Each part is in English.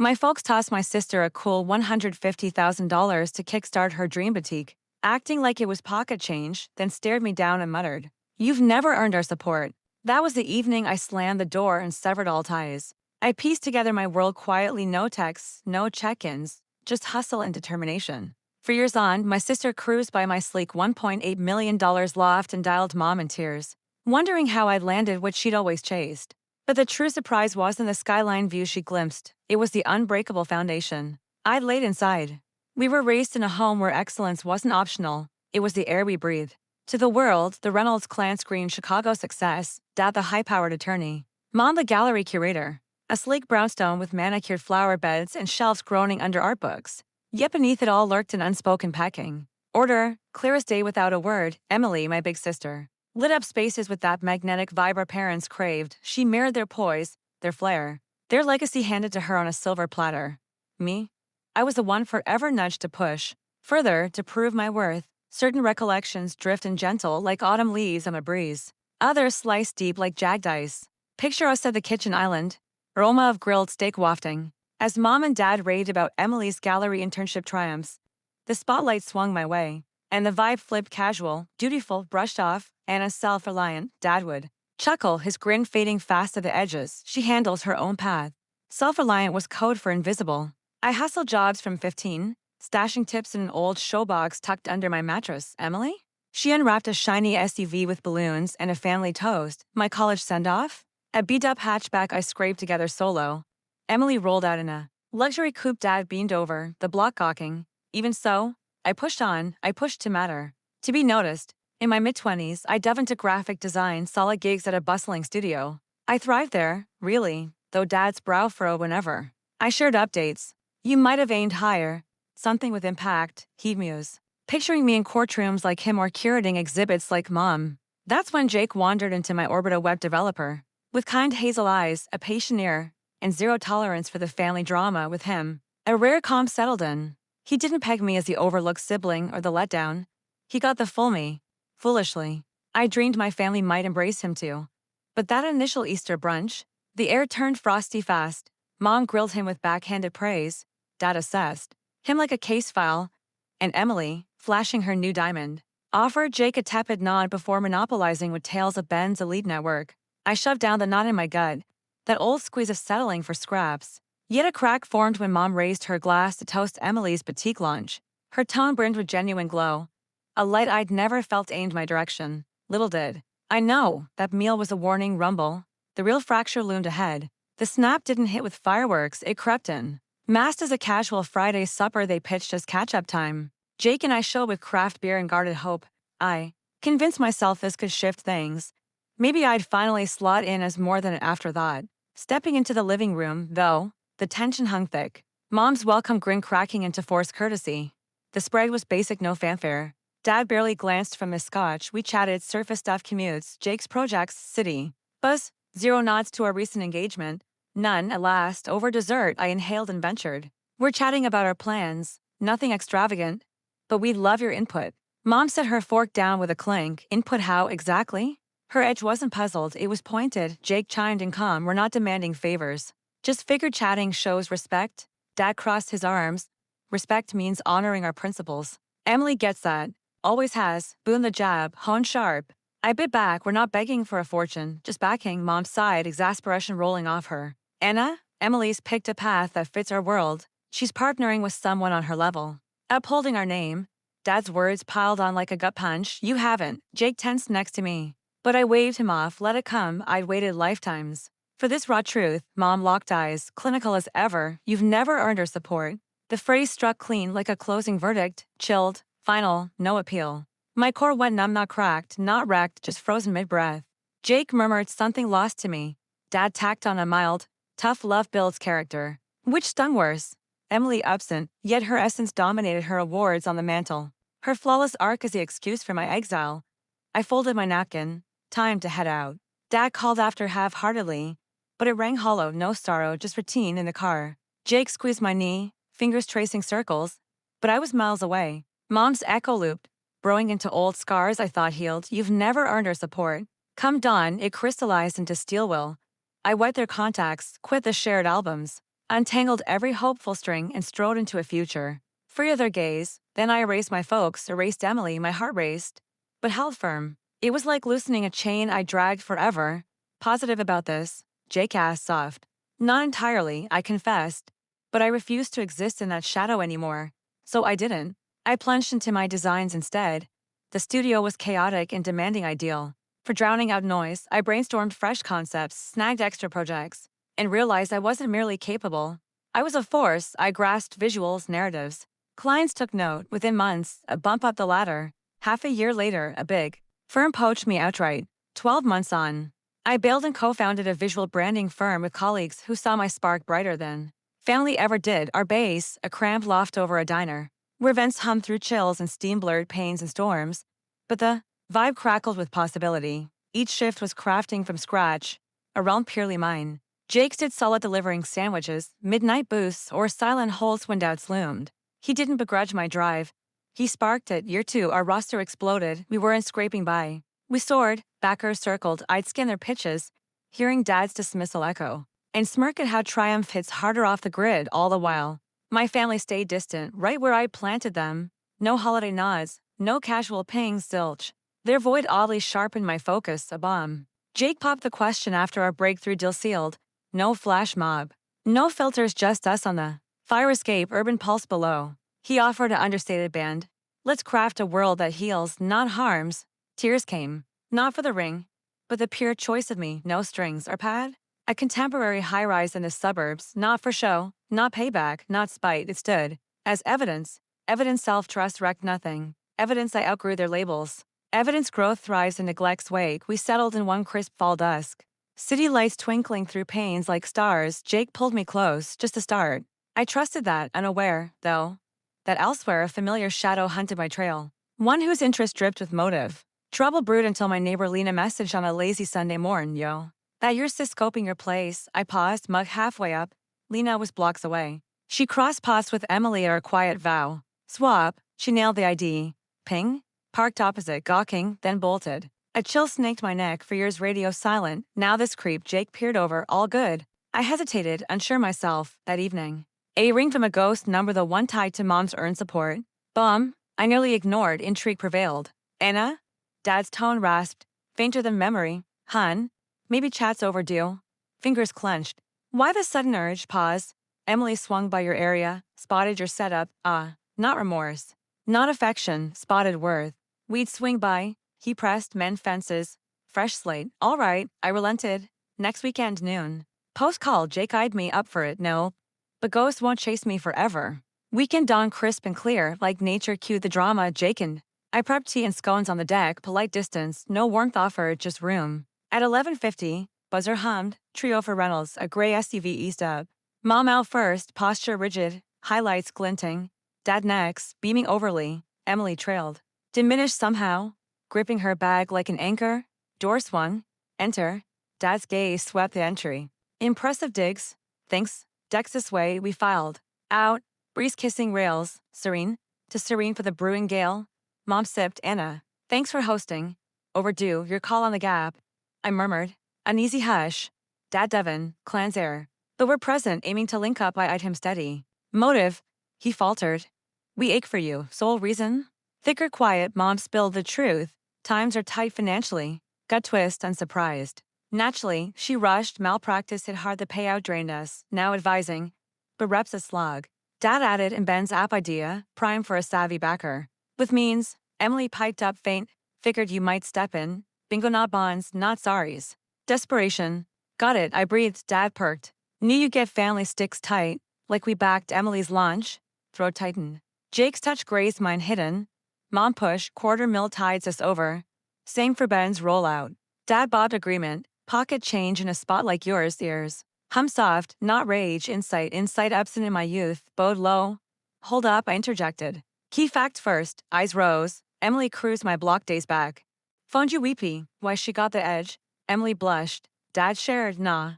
My folks tossed my sister a cool $150,000 to kickstart her dream boutique, acting like it was pocket change, then stared me down and muttered, "You've never earned our support." That was the evening I slammed the door and severed all ties. I pieced together my world quietly, no texts, no check-ins, just hustle and determination. For years on, my sister cruised by my sleek $1.8 million loft and dialed mom in tears, wondering how I'd landed what she'd always chased. But the true surprise wasn't the skyline view she glimpsed, it was the unbreakable foundation I'd laid inside. We were raised in a home where excellence wasn't optional, it was the air we breathed. To the world, the Reynolds clan screamed Chicago success, Dad the high-powered attorney, Mom the gallery curator, a sleek brownstone with manicured flower beds and shelves groaning under art books. Yet beneath it all lurked an unspoken pecking order, clear as day without a word. Emily, my big sister, lit up spaces with that magnetic vibe our parents craved. She mirrored their poise, their flair, their legacy handed to her on a silver platter. Me? I was the one forever nudged to push further, to prove my worth. Certain recollections drift and gentle like autumn leaves on a breeze. Others slice deep like jagged ice. Picture us at the kitchen island, aroma of grilled steak wafting, as Mom and Dad raved about Emily's gallery internship triumphs. The spotlight swung my way, and the vibe flipped casual, dutiful, brushed off. Anna's self-reliant, Dad would chuckle, his grin fading fast at the edges. She handles her own path. Self-reliant was code for invisible. I hustled jobs from 15, stashing tips in an old showbox tucked under my mattress. Emily? She unwrapped a shiny SUV with balloons and a family toast. My college send-off? A beat-up hatchback I scraped together solo. Emily rolled out in a luxury coupe. Dad beamed over, the block gawking. Even so, I pushed on. I pushed to matter, to be noticed. In my mid-20s, I dove into graphic design, solid gigs at a bustling studio. I thrived there, really, though Dad's brow furrowed whenever I shared updates. You might have aimed higher. Something with impact, he'd muse, picturing me in courtrooms like him or curating exhibits like Mom. That's when Jake wandered into my orbit, a web developer. With kind hazel eyes, a patient ear, and zero tolerance for the family drama. With him, a rare calm settled in. He didn't peg me as the overlooked sibling or the letdown. He got the full me. Foolishly, I dreamed my family might embrace him too. But that initial Easter brunch, the air turned frosty fast. Mom grilled him with backhanded praise. Dad assessed him like a case file, and Emily, flashing her new diamond, offered Jake a tepid nod before monopolizing with tales of Ben's elite network. I shoved down the knot in my gut, that old squeeze of settling for scraps. Yet a crack formed when Mom raised her glass to toast Emily's boutique lunch. Her tone brimmed with genuine glow, a light I'd never felt aimed my direction. Little did I know that meal was a warning rumble. The real fracture loomed ahead. The snap didn't hit with fireworks, it crept in. Masked as a casual Friday supper they pitched as catch-up time. Jake and I showed with craft beer and guarded hope. I convinced myself this could shift things. Maybe I'd finally slot in as more than an afterthought. Stepping into the living room, though, the tension hung thick. Mom's welcome grin cracking into forced courtesy. The spread was basic, no fanfare. Dad barely glanced from his scotch. We chatted surface stuff, commutes, Jake's projects, city buzz, zero nods to our recent engagement. None, at last. Over dessert, I inhaled and ventured. We're chatting about our plans, nothing extravagant, but we'd love your input. Mom set her fork down with a clink. Input how exactly? Her edge wasn't puzzled, it was pointed. Jake chimed in calm. We're not demanding favors. Just figured chatting shows respect. Dad crossed his arms. Respect means honoring our principles. Emily gets that. Always has. Boon the jab, honed sharp. I bit back. We're not begging for a fortune, just backing. Mom sighed, exasperation rolling off her. Anna? Emily's picked a path that fits our world. She's partnering with someone on her level, upholding our name. Dad's words piled on like a gut punch. You haven't. Jake tensed next to me. But I waved him off. Let it come. I'd waited lifetimes for this raw truth. Mom locked eyes, clinical as ever. You've never earned our support. The phrase struck clean like a closing verdict. Chilled. Final. No appeal. My core went numb, not cracked, not wrecked, just frozen mid-breath. Jake murmured something lost to me. Dad tacked on a mild, tough love builds character. Which stung worse? Emily absent, yet her essence dominated her awards on the mantle. Her flawless arc is the excuse for my exile. I folded my napkin. Time to head out. Dad called after half-heartedly, but it rang hollow, no sorrow, just routine in the car. Jake squeezed my knee, fingers tracing circles, but I was miles away. Mom's echo looped, growing into old scars I thought healed. You've never earned our support. Come dawn, it crystallized into steel will. I wiped their contacts, quit the shared albums. untangled every hopeful string, and strode into a future. Free of their gaze, then I erased my folks, erased Emily, my heart raced, but held firm. It was like loosening a chain I dragged forever. Positive about this? Jake asked soft. Not entirely, I confessed. But I refused to exist in that shadow anymore. So I didn't. I plunged into my designs instead. The studio was chaotic and demanding ideal. For drowning out noise, I brainstormed fresh concepts, snagged extra projects, and realized I wasn't merely capable. I was a force. I grasped visuals, narratives. Clients took note. Within months, a bump up the ladder. Half a year later, a big firm poached me outright. 12 months on, I bailed and co-founded a visual branding firm with colleagues who saw my spark brighter than family ever did. Our base, a cramped loft over a diner, where vents hummed through chills and steam blurred pains and storms. But the vibe crackled with possibility. Each shift was crafting from scratch, a realm purely mine. Jake did solid delivering sandwiches, midnight booths, or silent holes when doubts loomed. He didn't begrudge my drive. He sparked it. Year 2, our roster exploded. We weren't scraping by. We soared, backers circled, I'd scan their pitches, hearing Dad's dismissal echo, and smirk at how triumph hits harder off the grid all the while. My family stayed distant, right where I planted them. No holiday nods, no casual pings, zilch. Their void oddly sharpened my focus, a bomb. Jake popped the question after our breakthrough deal sealed. No flash mob. No filters, just us on the fire escape, urban pulse below. He offered an understated band. Let's craft a world that heals, not harms. Tears came, not for the ring, but the pure choice of me, no strings or pad. A contemporary high-rise in the suburbs, not for show, not payback, not spite. It stood as evidence. Evidence self-trust wrecked nothing. Evidence I outgrew their labels. Evidence growth thrives in neglect's wake. We settled in one crisp fall dusk. City lights twinkling through panes like stars. Jake pulled me close, just to start. I trusted that, unaware, though, that elsewhere a familiar shadow hunted my trail. One whose interest dripped with motive. Trouble brewed until my neighbor Lena messaged on a lazy Sunday morn, yo. That you're still scoping your place. I paused, mug halfway up. Lena was blocks away. She crossed paths with Emily at our quiet vow. Swap, she nailed the ID. Ping? Parked opposite, gawking, then bolted. A chill snaked my neck, for years radio silent. Now this creep. Jake peered over, all good. I hesitated, unsure myself, that evening. A ring from a ghost number, the one tied to Mom's earned support. Bum, I nearly ignored, intrigue prevailed. Anna? Dad's tone rasped, fainter than memory. Hun? Maybe chat's overdue. Fingers clenched. Why the sudden urge? Pause. Emily swung by your area, spotted your setup. Not remorse. Not affection, spotted worth. We'd swing by. He pressed, mend fences. Fresh slate. All right, I relented. Next weekend, noon. Post call. Jake eyed me up for it. No. But ghosts won't chase me forever. Weekend dawn crisp and clear, like nature cued the drama. Jakened. I prepped tea and scones on the deck, polite distance, no warmth offered, just room. At 11:50, buzzer hummed, trio for Reynolds, a gray SUV eased up. Mom out first, posture rigid, highlights glinting. Dad next, beaming overly. Emily trailed. Diminished somehow, gripping her bag like an anchor. Door swung. Enter. Dad's gaze swept the entry. Impressive digs. Thanks. Decks this way, we filed. Out. Breeze kissing rails. Serene. To serene for the brewing gale. Mom sipped. Anna. Thanks for hosting. Overdue, your call on the gap. I murmured. Uneasy hush. Dad Devon, clan's air. But we're present, aiming to link up. I eyed him steady. Motive. He faltered. We ache for you. Sole reason? Thicker quiet. Mom spilled the truth. Times are tight financially. Gut twist, unsurprised. Naturally, she rushed. Malpractice hit hard. The payout drained us. Now advising. But reps a slog. Dad added, and Ben's app idea, prime for a savvy backer. With means, Emily piped up faint. Figured you might step in. Bingo, not bonds, not sorries. Desperation. Got it, I breathed. Dad perked. Knew you'd get family sticks tight. Like we backed Emily's launch. Throat tightened. Jake's touch grazed mine hidden. Mom push, $250,000 tides us over. Same for Ben's rollout. Dad bobbed agreement. Pocket change in a spot like yours, ears. Hum soft, not rage, insight absent in my youth, bowed low. Hold up, I interjected. Key fact first, eyes rose. Emily cruised my block days back. Phoned you weepy, why she got the edge. Emily blushed. Dad shared, nah.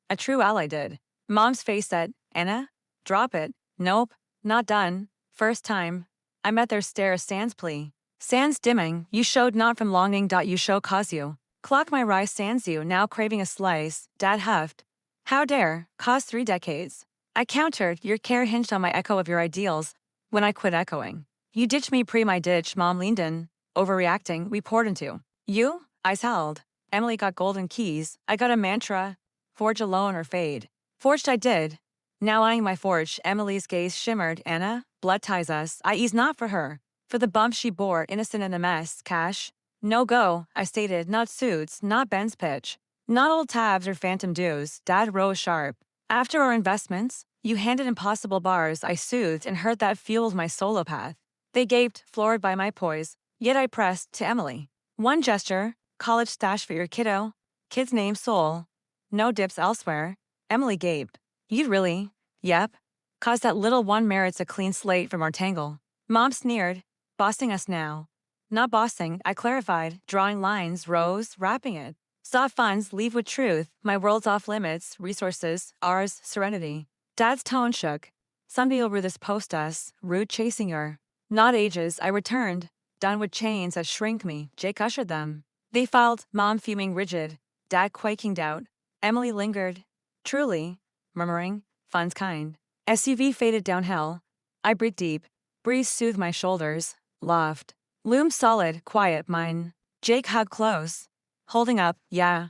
A true ally did. Mom's face said, Anna? Drop it. Nope, not done. First time. I met their stare, sans plea. Sans dimming, you showed not from longing. You show cause you. Clock my rice sans you, now craving a slice. Dad huffed. How dare, cause 3 decades. I countered, your care hinged on my echo of your ideals. When I quit echoing, you ditched me pre my ditch. Mom leaned in. Overreacting, we poured into you. Eyes held. Emily got golden keys. I got a mantra. Forge alone or fade. Forged I did. Now eyeing my forge, Emily's gaze shimmered. Anna, blood ties us. I ease not for her. For the bump she bore, innocent in the mess. Cash? No go, I stated. Not suits, not Ben's pitch. Not old tabs or phantom dues. Dad rose sharp. After our investments, you handed impossible bars. I soothed and heard that fueled my solo path. They gaped, floored by my poise. Yet I pressed to Emily. One gesture, college stash for your kiddo. Kid's name Soul. No dips elsewhere. Emily gaped. You really? Yep. Cause that little one merits a clean slate from our tangle. Mom sneered. Bossing us now. Not bossing, I clarified, drawing lines, rows, wrapping it. Saw funds, leave with truth, my world's off limits, resources, ours, serenity. Dad's tone shook. Somebody'll rue this post us, rude chasing her. Not ages, I returned. Done with chains that shrink me, Jake ushered them. They filed, Mom fuming rigid, Dad quaking doubt. Emily lingered. Truly, murmuring, fun's kind. SUV faded downhill. I breathed deep. Breeze soothed my shoulders. Laughed. Loom solid, quiet, mine. Jake hugged close. Holding up, yeah.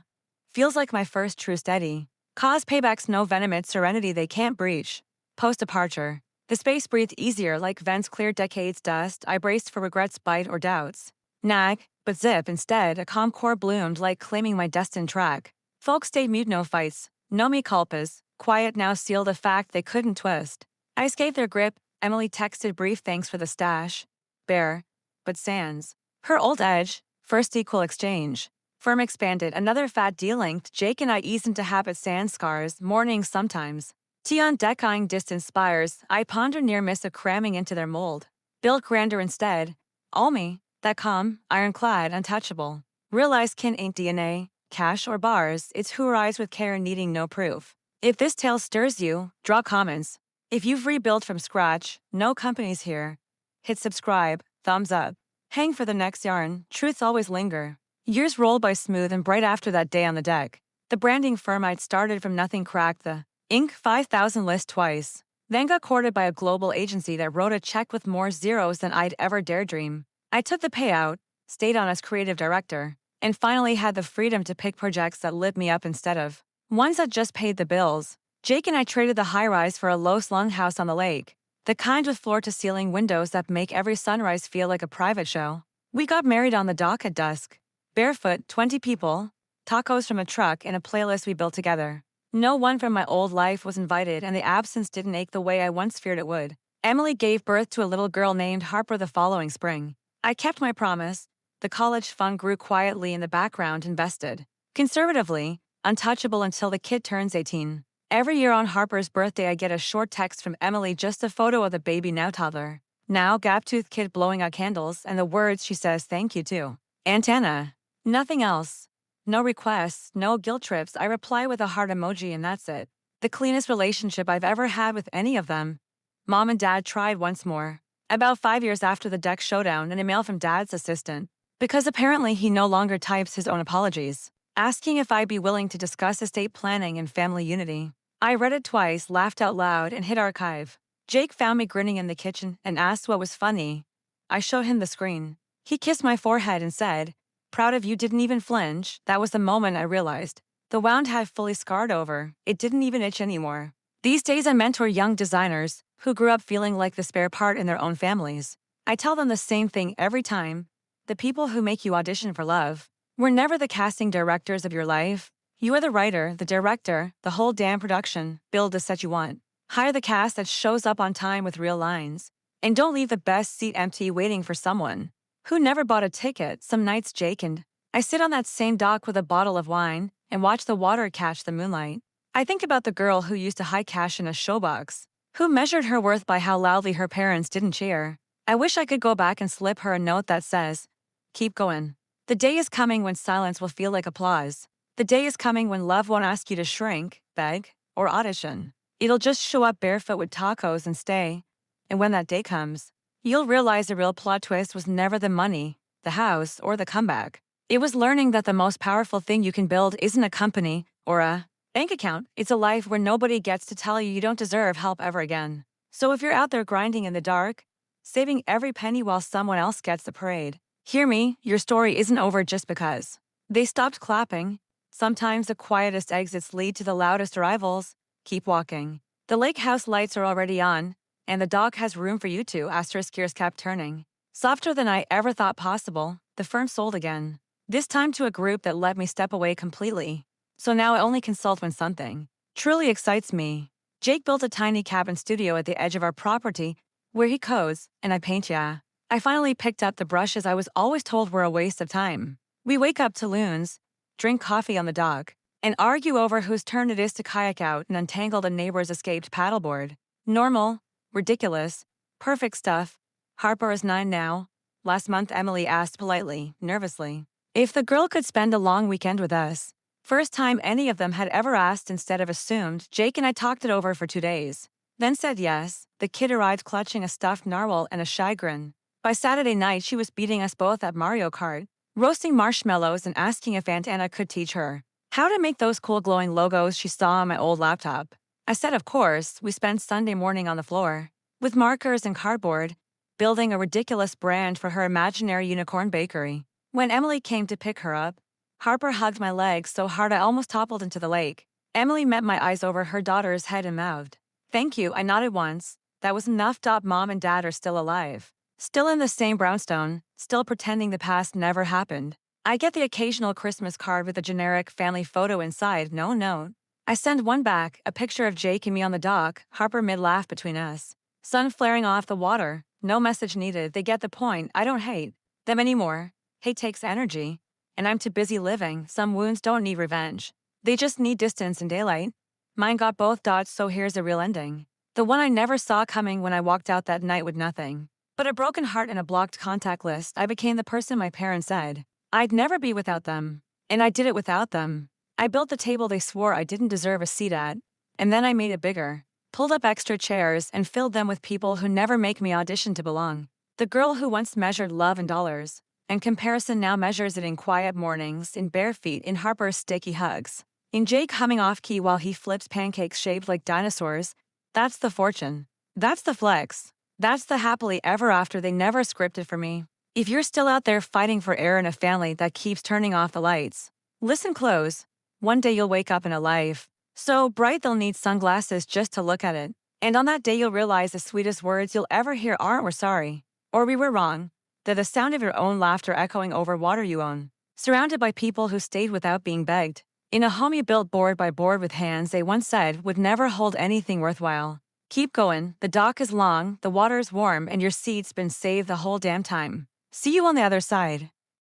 Feels like my first true steady. Cause paybacks no venomous serenity they can't breach. Post-departure. The space breathed easier like vents cleared decades dust. I braced for regrets bite or doubts. Nag, but zip instead a calm core bloomed like claiming my destined track. Folks stayed mute no fights. No me culpas. Quiet now sealed a fact they couldn't twist. I escaped their grip. Emily texted brief thanks for the stash. Bare. But sans. Her old edge, first equal exchange. Firm expanded, another fat deal linked. Jake and I eased into habit sans scars, mornings sometimes. Tea on deck eyeing distant spires, I ponder near miss of cramming into their mold. Built grander instead. All me, that calm, ironclad, untouchable. Realize kin ain't DNA, cash or bars, it's who rise with care needing no proof. If this tale stirs you, draw comments. If you've rebuilt from scratch, no companies here. Hit subscribe. Thumbs up. Hang for the next yarn, truths always linger. Years rolled by smooth and bright after that day on the deck. The branding firm I'd started from nothing cracked the Inc. 5,000 list twice. Then got courted by a global agency that wrote a check with more zeros than I'd ever dare dream. I took the payout, stayed on as creative director, and finally had the freedom to pick projects that lit me up instead of ones that just paid the bills. Jake and I traded the high-rise for a low-slung house on the lake. The kind with floor-to-ceiling windows that make every sunrise feel like a private show. We got married on the dock at dusk. Barefoot, 20 people, tacos from a truck, and a playlist we built together. No one from my old life was invited, and the absence didn't ache the way I once feared it would. Emily gave birth to a little girl named Harper the following spring. I kept my promise. The college fund grew quietly in the background, invested conservatively, untouchable until the kid turns 18. Every year on Harper's birthday I get a short text from Emily, just a photo of the baby now toddler. Now gap-toothed kid blowing out candles and the words she says thank you to. Aunt Anna. Nothing else. No requests, no guilt trips. I reply with a heart emoji and that's it. The cleanest relationship I've ever had with any of them. Mom and Dad tried once more. About 5 years after the deck showdown, an email from Dad's assistant. Because apparently he no longer types his own apologies. Asking if I'd be willing to discuss estate planning and family unity. I read it twice, laughed out loud, and hit archive. Jake found me grinning in the kitchen and asked what was funny. I showed him the screen. He kissed my forehead and said, "Proud of you." Didn't even flinch. That was the moment I realized. The wound had fully scarred over. It didn't even itch anymore. These days I mentor young designers who grew up feeling like the spare part in their own families. I tell them the same thing every time. The people who make you audition for love were never the casting directors of your life. You are the writer, the director, the whole damn production. Build the set you want. Hire the cast that shows up on time with real lines. And don't leave the best seat empty waiting for someone who never bought a ticket. Some nights Jake and I sit on that same dock with a bottle of wine and watch the water catch the moonlight. I think about the girl who used to hide cash in a showbox, who measured her worth by how loudly her parents didn't cheer. I wish I could go back and slip her a note that says, "Keep going." The day is coming when silence will feel like applause. The day is coming when love won't ask you to shrink, beg, or audition. It'll just show up barefoot with tacos and stay. And when that day comes, you'll realize the real plot twist was never the money, the house, or the comeback. It was learning that the most powerful thing you can build isn't a company or a Bank account, it's a life where nobody gets to tell you don't deserve help ever again. So if you're out there grinding in the dark, saving every penny while someone else gets the parade, hear me, your story isn't over just because they stopped clapping. Sometimes the quietest exits lead to the loudest arrivals. Keep walking. The lake house lights are already on, and the dock has room for you two. Asterisk gears kept turning. Softer than I ever thought possible, the firm sold again. This time to a group that let me step away completely. So now I only consult when something truly excites me. Jake built a tiny cabin studio at the edge of our property where he codes, and I paint. Yeah. I finally picked up the brushes I was always told were a waste of time. We wake up to loons, drink coffee on the dock, and argue over whose turn it is to kayak out and untangle the neighbor's escaped paddleboard. Normal, ridiculous, perfect stuff. Harper is 9 now. Last month Emily asked politely, nervously, if the girl could spend a long weekend with us. First time any of them had ever asked instead of assumed. Jake and I talked it over for 2 days. Then said yes. The kid arrived clutching a stuffed narwhal and a shy grin. By Saturday night she was beating us both at Mario Kart, roasting marshmallows and asking if Aunt Anna could teach her how to make those cool glowing logos she saw on my old laptop. I said of course. We spent Sunday morning on the floor, with markers and cardboard, building a ridiculous brand for her imaginary unicorn bakery. When Emily came to pick her up, Harper hugged my legs so hard I almost toppled into the lake. Emily met my eyes over her daughter's head and mouthed, "Thank you." I nodded once. That was enough. Mom and Dad are still alive. Still in the same brownstone, still pretending the past never happened. I get the occasional Christmas card with a generic family photo inside, no note. I send one back, a picture of Jake and me on the dock, Harper mid-laugh between us. Sun flaring off the water, no message needed. They get the point. I don't hate them anymore. Hate takes energy. And I'm too busy living. Some wounds don't need revenge. They just need distance and daylight. Mine got both dots, so here's the real ending. The one I never saw coming when I walked out that night with nothing but a broken heart and a blocked contact list. I became the person my parents said I'd never be without them. And I did it without them. I built the table they swore I didn't deserve a seat at. And then I made it bigger. Pulled up extra chairs and filled them with people who never make me audition to belong. The girl who once measured love in dollars and comparison now measures it in quiet mornings, in bare feet, in Harper's sticky hugs, in Jake humming off-key while he flips pancakes shaped like dinosaurs. That's the fortune. That's the flex. That's the happily ever after they never scripted for me. If you're still out there fighting for air in a family that keeps turning off the lights, listen close. One day you'll wake up in a life so bright they'll need sunglasses just to look at it. And on that day you'll realize the sweetest words you'll ever hear aren't "we're sorry" or "we were wrong." They're the sound of your own laughter echoing over water you own. Surrounded by people who stayed without being begged. In a home you built board by board with hands they once said would never hold anything worthwhile. Keep going. The dock is long, the water is warm, and your seat's been saved the whole damn time. See you on the other side.